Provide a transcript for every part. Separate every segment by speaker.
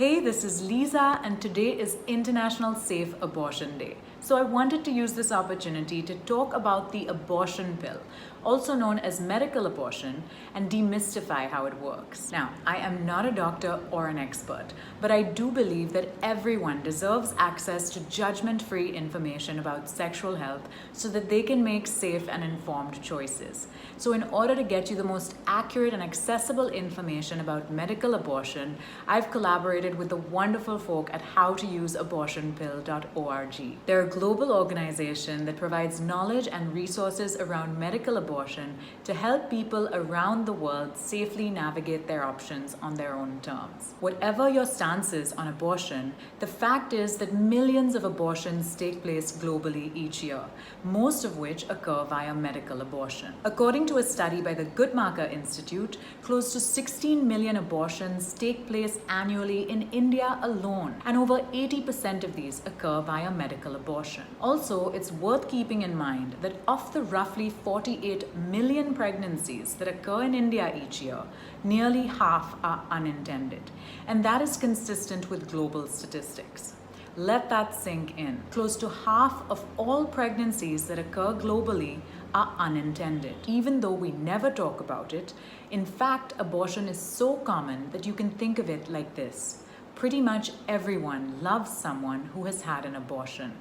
Speaker 1: Hey, this is Leeza, and today is International Safe Abortion Day. So I wanted to use this opportunity to talk about the abortion pill, also known as medical abortion, and demystify how it works. Now, I am not a doctor or an expert, but I do believe that everyone deserves access to judgment-free information about sexual health so that they can make safe and informed choices. So in order to get you the most accurate and accessible information about medical abortion, I've collaborated with the wonderful folk at howtouseabortionpill.org. They're a global organization that provides knowledge and resources around medical abortion to help people around the world safely navigate their options on their own terms. Whatever your stance is on abortion, the fact is that millions of abortions take place globally each year, most of which occur via medical abortion. According to a study by the Guttmacher Institute, close to 16 million abortions take place annually in India alone, and over 80% of these occur via medical abortion. Also, it's worth keeping in mind that of the roughly 48 million pregnancies that occur in India each year, nearly half are unintended, and that is consistent with global statistics. Let that sink in. Close to half of all pregnancies that occur globally are unintended. Even though we never talk about it, in fact, abortion is so common that you can think of it like this. Pretty much everyone loves someone who has had an abortion.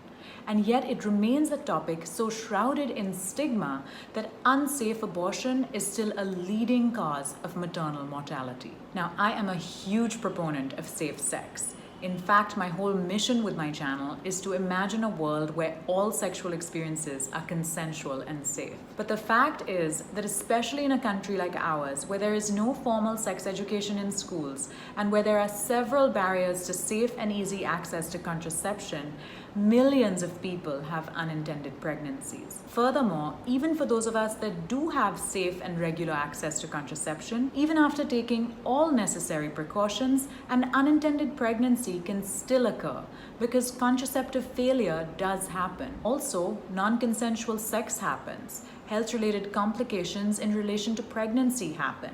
Speaker 1: And yet it remains a topic so shrouded in stigma that unsafe abortion is still a leading cause of maternal mortality. Now, I am a huge proponent of safe sex. In fact, my whole mission with my channel is to imagine a world where all sexual experiences are consensual and safe. But the fact is that especially in a country like ours, where there is no formal sex education in schools and where there are several barriers to safe and easy access to contraception, millions of people have unintended pregnancies. Furthermore, even for those of us that do have safe and regular access to contraception, even after taking all necessary precautions, an unintended pregnancy can still occur because contraceptive failure does happen. Also, non-consensual sex happens. Health-related complications in relation to pregnancy happen.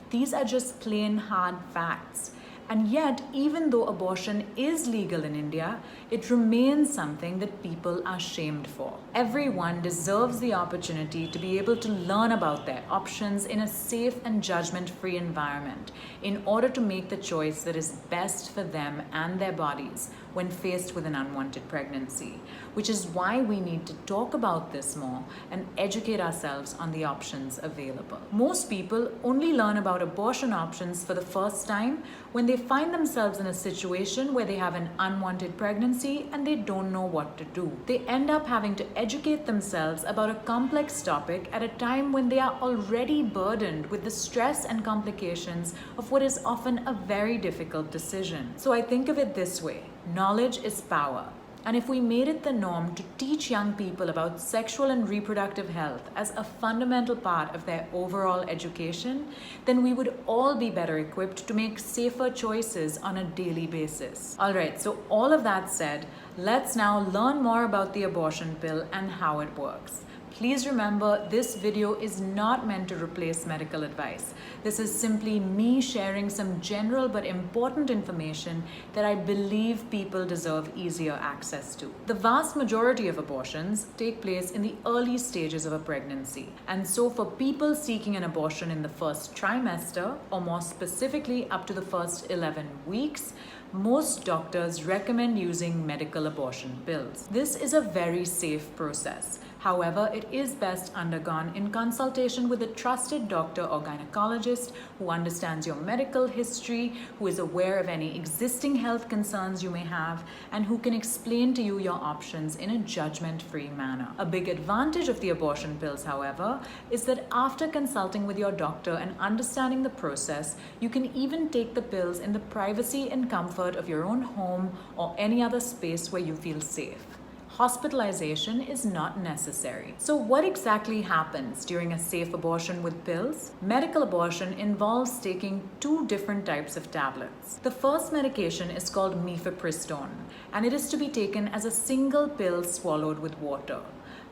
Speaker 1: These are just plain hard facts. And yet, even though abortion is legal in India, it remains something that people are shamed for. Everyone deserves the opportunity to be able to learn about their options in a safe and judgment-free environment in order to make the choice that is best for them and their bodies when faced with an unwanted pregnancy, which is why we need to talk about this more and educate ourselves on the options available. Most people only learn about abortion options for the first time when they find themselves in a situation where they have an unwanted pregnancy and they don't know what to do. They end up having to educate themselves about a complex topic at a time when they are already burdened with the stress and complications of what is often a very difficult decision. So I think of it this way: knowledge is power. And if we made it the norm to teach young people about sexual and reproductive health as a fundamental part of their overall education, then we would all be better equipped to make safer choices on a daily basis. All right, so all of that said, let's now learn more about the abortion pill and how it works. Please remember, this video is not meant to replace medical advice. This is simply me sharing some general but important information that I believe people deserve easier access to. The vast majority of abortions take place in the early stages of a pregnancy. And so for people seeking an abortion in the first trimester, or more specifically up to the first 11 weeks, most doctors recommend using medical abortion pills. This is a very safe process. However, it is best undergone in consultation with a trusted doctor or gynecologist who understands your medical history, who is aware of any existing health concerns you may have, and who can explain to you your options in a judgment-free manner. A big advantage of the abortion pills, however, is that after consulting with your doctor and understanding the process, you can even take the pills in the privacy and comfort of your own home or any other space where you feel safe. Hospitalization is not necessary. So what exactly happens during a safe abortion with pills? Medical abortion involves taking two different types of tablets. The first medication is called mifepristone, and it is to be taken as a single pill swallowed with water.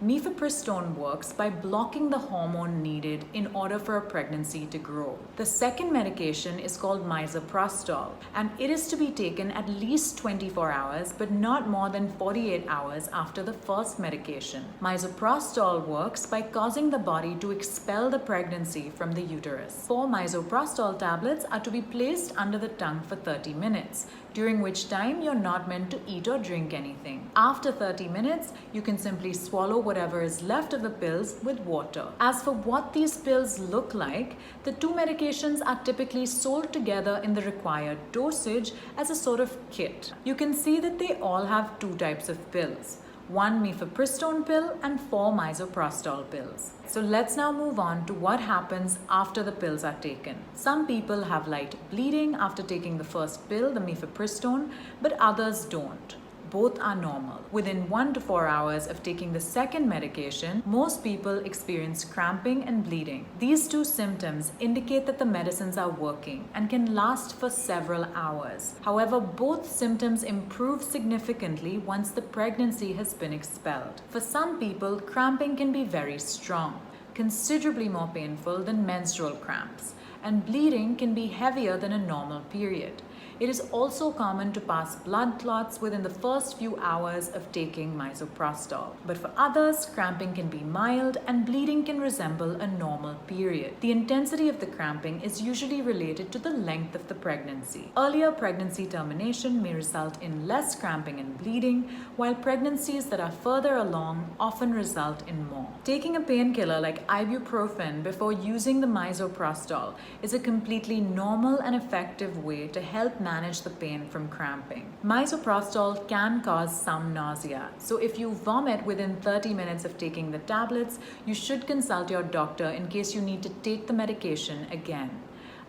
Speaker 1: Mifepristone works by blocking the hormone needed in order for a pregnancy to grow. The second medication is called misoprostol, and it is to be taken at least 24 hours but not more than 48 hours after the first medication. Misoprostol works by causing the body to expel the pregnancy from the uterus. 4 misoprostol tablets are to be placed under the tongue for 30 minutes, during which time you're not meant to eat or drink anything. After 30 minutes, you can simply swallow whatever is left of the pills with water. As for what these pills look like, the 2 medications are typically sold together in the required dosage as a sort of kit. You can see that they all have 2 types of pills: 1 mifepristone pill and 4 misoprostol pills. So let's now move on to what happens after the pills are taken. Some people have light bleeding after taking the first pill, the mifepristone, but others don't. Both are normal. Within 1 to 4 hours of taking the second medication, most people experience cramping and bleeding. These 2 symptoms indicate that the medicines are working and can last for several hours. However, both symptoms improve significantly once the pregnancy has been expelled. For some people, cramping can be very strong, considerably more painful than menstrual cramps, and bleeding can be heavier than a normal period. It is also common to pass blood clots within the first few hours of taking misoprostol. But for others, cramping can be mild and bleeding can resemble a normal period. The intensity of the cramping is usually related to the length of the pregnancy. Earlier pregnancy termination may result in less cramping and bleeding, while pregnancies that are further along often result in more. Taking a painkiller like ibuprofen before using the misoprostol is a completely normal and effective way to help manage the pain from cramping. Misoprostol can cause some nausea, so if you vomit within 30 minutes of taking the tablets, you should consult your doctor in case you need to take the medication again.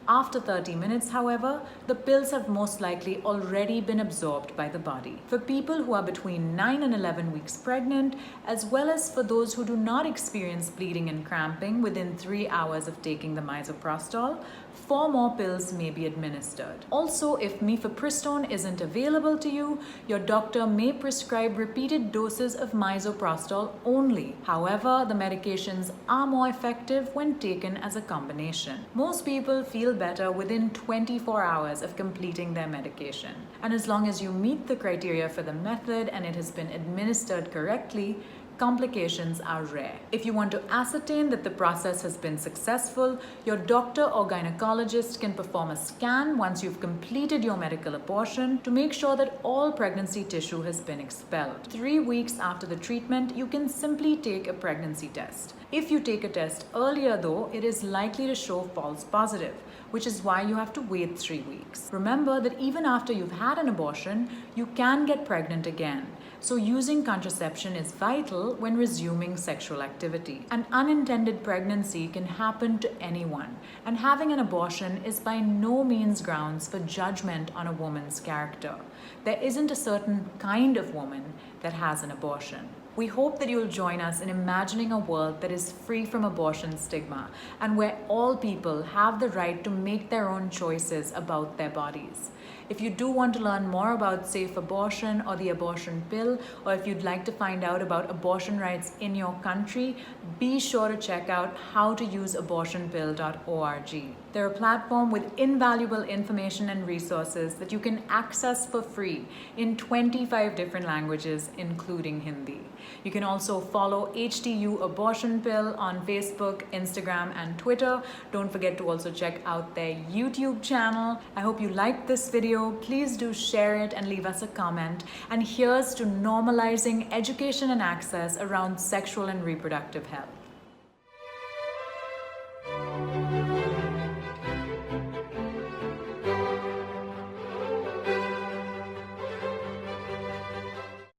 Speaker 1: After 30 minutes, however, the pills have most likely already been absorbed by the body. For people who are between 9 and 11 weeks pregnant, as well as for those who do not experience bleeding and cramping within 3 hours of taking the misoprostol, 4 more pills may be administered. Also, if mifepristone isn't available to you, your doctor may prescribe repeated doses of misoprostol only. However, the medications are more effective when taken as a combination. Most people feel better within 24 hours of completing their medication. And as long as you meet the criteria for the method and it has been administered correctly, complications are rare. If you want to ascertain that the process has been successful, your doctor or gynecologist can perform a scan once you've completed your medical abortion to make sure that all pregnancy tissue has been expelled. 3 weeks after the treatment, you can simply take a pregnancy test. If you take a test earlier though, it is likely to show false positive, which is why you have to wait 3 weeks. Remember that even after you've had an abortion, you can get pregnant again. So using contraception is vital when resuming sexual activity. An unintended pregnancy can happen to anyone, and having an abortion is by no means grounds for judgment on a woman's character. There isn't a certain kind of woman that has an abortion. We hope that you'll join us in imagining a world that is free from abortion stigma and where all people have the right to make their own choices about their bodies. If you do want to learn more about safe abortion or the abortion pill, or if you'd like to find out about abortion rights in your country, be sure to check out howtouseabortionpill.org. They're a platform with invaluable information and resources that you can access for free in 25 different languages, including Hindi. You can also follow HTU Abortion Pill on Facebook, Instagram, and Twitter. Don't forget to also check out their YouTube channel. I hope you liked this video. Please do share it and leave us a comment. And here's to normalizing education and access around sexual and reproductive health.